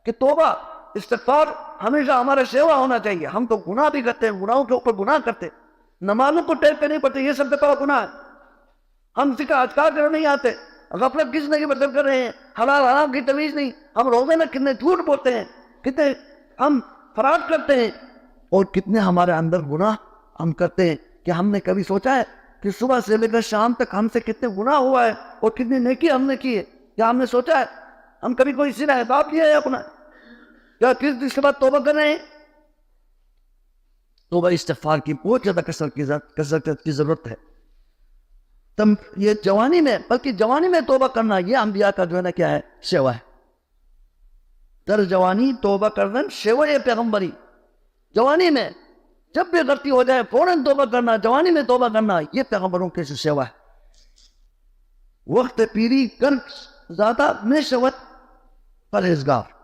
کہ توبہ استغفار ہمیشہ ہمارا سیوا ہونا چاہیے. ہم تو گناہ بھی کرتے ہیں, گناہوں کے اوپر گناہ کرتے ہیں, نمازوں کو ٹیک کرنی پڑتی ہے, یہ سب سے بڑا گناہ ہے. ہم ذکر اذکار کرنے نہیں آتے, غفلت کس نے کی مطلب کر رہے ہیں, حلال حرام کی تمیز نہیں, ہم روزے میں کتنے جھوٹ بولتے ہیں, کتنے ہم فراڈ کرتے ہیں, اور کتنے ہمارے اندر گناہ ہم کرتے ہیں. کہ ہم نے کبھی سوچا ہے کہ صبح سے لے کر شام تک ہم سے کتنے گناہ ہوا ہے اور کتنی نیکی ہم نے کی ہے؟ کیا ہم نے سوچا ہے؟ ہم کبھی کوئی سیدھا حساب کیا ہے اپنا؟ کیا کس دن کے بعد توبہ کر رہے ہیں؟ توبہ استغفار کی بہت زیادہ کثرت کی ضرورت ہے. تم یہ جوانی میں, بلکہ جوانی میں توبہ کرنا یہ انبیاء کا جو ہے نا کیا ہے, سیوا ہے. در جوانی توبہ کرنا سیوا ہے پیغمبری. جوانی میں جب بھی غلطی ہو جائے فوراً توبہ کرنا, جوانی میں توبہ کرنا, یہ پیغمبروں کی سیوا ہے. وقت پیری کر زیادہ میں شوت پرہیزگار.